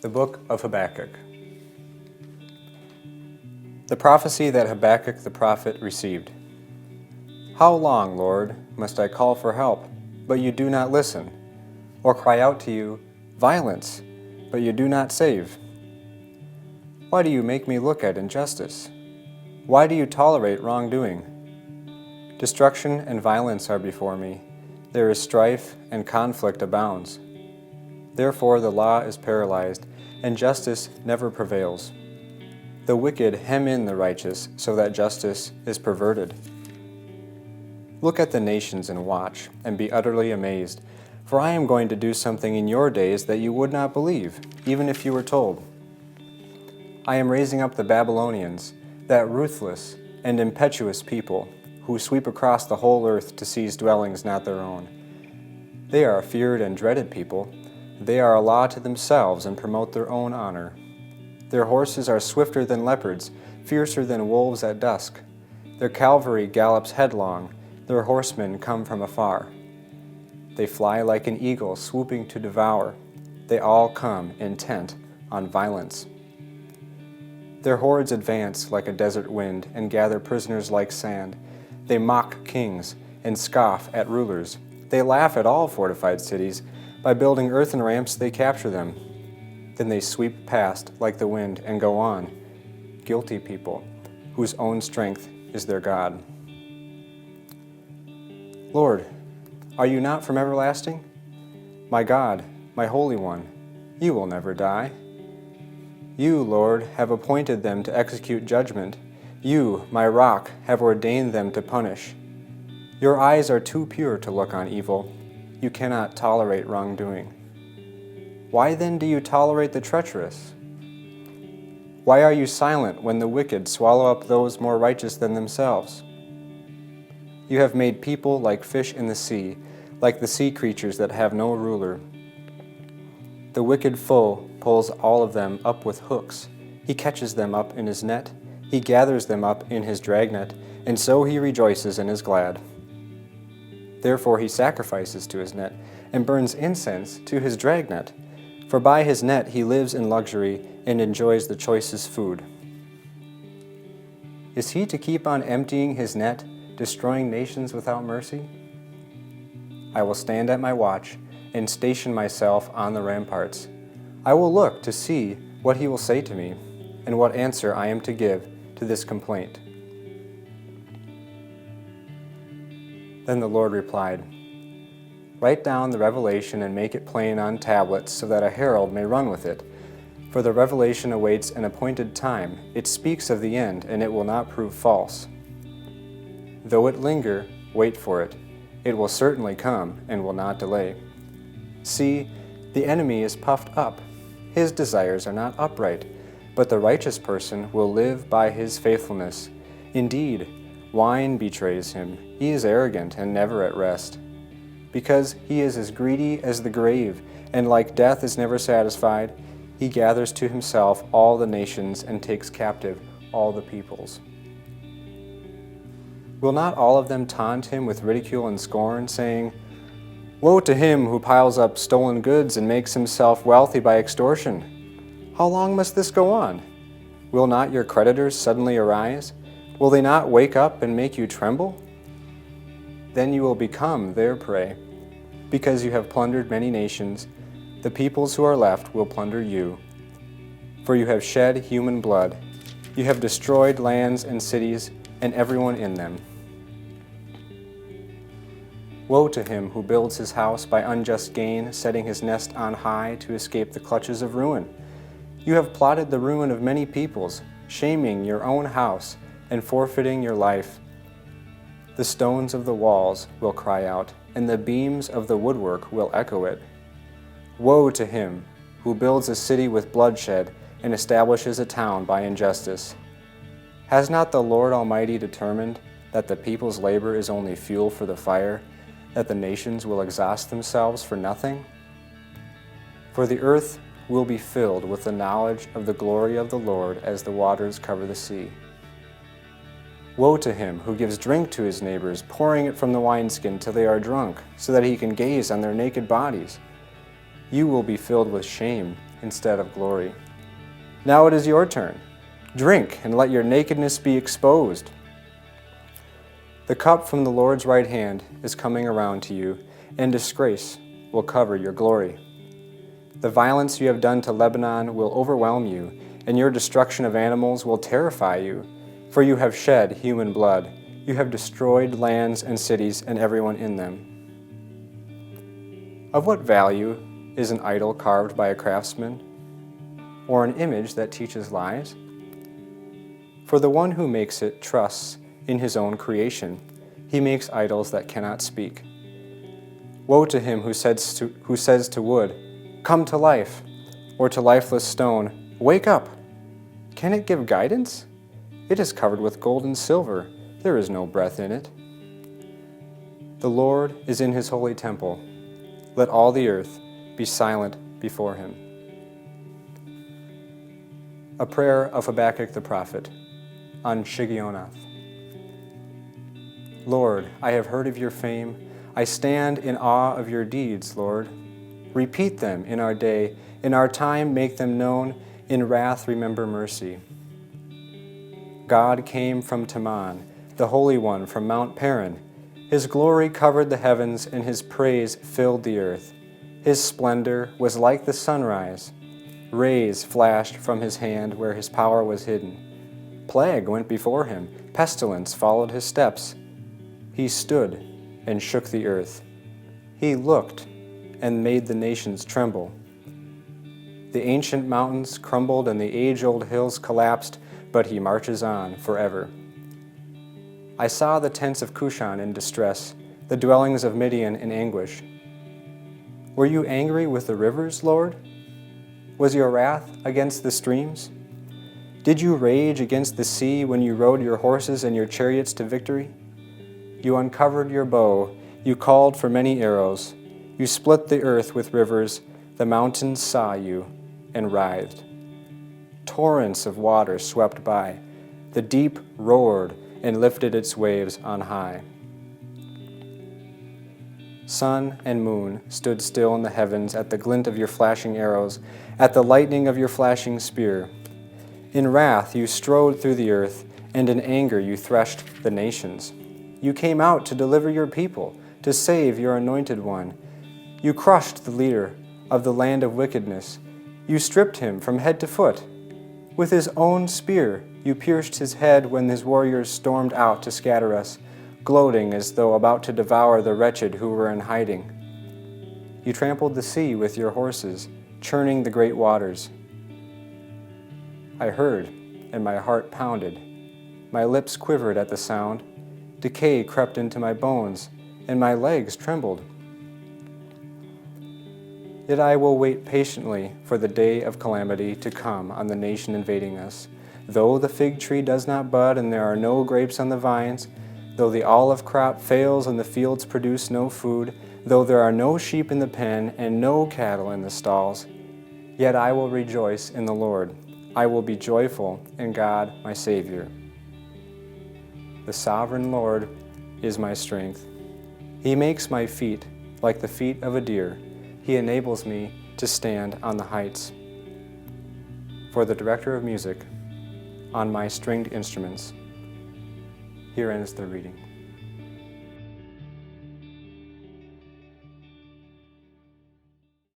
The Book of Habakkuk. The prophecy that Habakkuk the prophet received. How long, Lord, must I call for help, but you do not listen, or cry out to you, violence, but you do not save? Why do you make me look at injustice? Why do you tolerate wrongdoing? Destruction and violence are before me. There is strife and conflict abounds. Therefore the law is paralyzed, and justice never prevails. The wicked hem in the righteous, so that justice is perverted. Look at the nations and watch, and be utterly amazed, for I am going to do something in your days that you would not believe, even if you were told. I am raising up the Babylonians, that ruthless and impetuous people, who sweep across the whole earth to seize dwellings not their own. They are a feared and dreaded people. They are a law to themselves and promote their own honor. Their horses are swifter than leopards, fiercer than wolves at dusk. Their cavalry gallops headlong, their horsemen come from afar. They fly like an eagle swooping to devour. They all come intent on violence. Their hordes advance like a desert wind and gather prisoners like sand. They mock kings and scoff at rulers. They laugh at all fortified cities. By building earthen ramps, they capture them. Then they sweep past like the wind and go on, guilty people, whose own strength is their God. Lord, are you not from everlasting? My God, my Holy One, you will never die. You, Lord, have appointed them to execute judgment. You, my rock, have ordained them to punish. Your eyes are too pure to look on evil. You cannot tolerate wrongdoing. Why then do you tolerate the treacherous? Why are you silent when the wicked swallow up those more righteous than themselves? You have made people like fish in the sea, like the sea creatures that have no ruler. The wicked foe pulls all of them up with hooks. He catches them up in his net. He gathers them up in his dragnet, and so he rejoices and is glad. Therefore he sacrifices to his net and burns incense to his dragnet. For by his net he lives in luxury and enjoys the choicest food. Is he to keep on emptying his net, destroying nations without mercy? I will stand at my watch and station myself on the ramparts. I will look to see what he will say to me and what answer I am to give to this complaint. Then the Lord replied, Write down the revelation and make it plain on tablets so that a herald may run with it. For the revelation awaits an appointed time. It speaks of the end, and it will not prove false. Though it linger, wait for it. It will certainly come and will not delay. See, the enemy is puffed up. His desires are not upright, but the righteous person will live by his faithfulness. Indeed, wine betrays him. He is arrogant and never at rest. Because he is as greedy as the grave, and like death is never satisfied, he gathers to himself all the nations and takes captive all the peoples. Will not all of them taunt him with ridicule and scorn, saying, Woe to him who piles up stolen goods and makes himself wealthy by extortion? How long must this go on? Will not your creditors suddenly arise? Will they not wake up and make you tremble? Then you will become their prey. Because you have plundered many nations, the peoples who are left will plunder you. For you have shed human blood. You have destroyed lands and cities and everyone in them. Woe to him who builds his house by unjust gain, setting his nest on high to escape the clutches of ruin. You have plotted the ruin of many peoples, shaming your own house and forfeiting your life. The stones of the walls will cry out, and the beams of the woodwork will echo it. Woe to him who builds a city with bloodshed and establishes a town by injustice. Has not the Lord Almighty determined that the people's labor is only fuel for the fire, that the nations will exhaust themselves for nothing? For the earth will be filled with the knowledge of the glory of the Lord as the waters cover the sea. Woe to him who gives drink to his neighbors, pouring it from the wineskin till they are drunk, so that he can gaze on their naked bodies. You will be filled with shame instead of glory. Now it is your turn. Drink and let your nakedness be exposed. The cup from the Lord's right hand is coming around to you, and disgrace will cover your glory. The violence you have done to Lebanon will overwhelm you, and your destruction of animals will terrify you. For you have shed human blood. You have destroyed lands and cities and everyone in them. Of what value is an idol carved by a craftsman, or an image that teaches lies? For the one who makes it trusts in his own creation. He makes idols that cannot speak. Woe to him who says to wood, "Come to life," or to lifeless stone, "Wake up." Can it give guidance? It is covered with gold and silver. There is no breath in it. The Lord is in his holy temple. Let all the earth be silent before him. A prayer of Habakkuk the prophet on Shigionoth. Lord, I have heard of your fame. I stand in awe of your deeds, Lord. Repeat them in our day. In our time, make them known. In wrath, remember mercy. God came from Teman, the Holy One from Mount Paran. His glory covered the heavens, and his praise filled the earth. His splendor was like the sunrise. Rays flashed from his hand where his power was hidden. Plague went before him. Pestilence followed his steps. He stood and shook the earth. He looked and made the nations tremble. The ancient mountains crumbled and the age-old hills collapsed, but he marches on forever. I saw the tents of Cushan in distress, the dwellings of Midian in anguish. Were you angry with the rivers, Lord? Was your wrath against the streams? Did you rage against the sea when you rode your horses and your chariots to victory? You uncovered your bow, you called for many arrows. You split the earth with rivers, the mountains saw you and writhed. Torrents of water swept by. The deep roared and lifted its waves on high. Sun and moon stood still in the heavens at the glint of your flashing arrows, at the lightning of your flashing spear. In wrath you strode through the earth, and in anger you threshed the nations. You came out to deliver your people, to save your anointed one. You crushed the leader of the land of wickedness. You stripped him from head to foot. With his own spear you pierced his head when his warriors stormed out to scatter us, gloating as though about to devour the wretched who were in hiding. You trampled the sea with your horses, churning the great waters. I heard, and my heart pounded. My lips quivered at the sound. Decay crept into my bones, and my legs trembled. Yet I will wait patiently for the day of calamity to come on the nation invading us. Though the fig tree does not bud and there are no grapes on the vines, though the olive crop fails and the fields produce no food, though there are no sheep in the pen and no cattle in the stalls, yet I will rejoice in the Lord. I will be joyful in God my Savior. The sovereign Lord is my strength. He makes my feet like the feet of a deer. He enables me to stand on the heights. For the director of music, on my stringed instruments. Here ends the reading.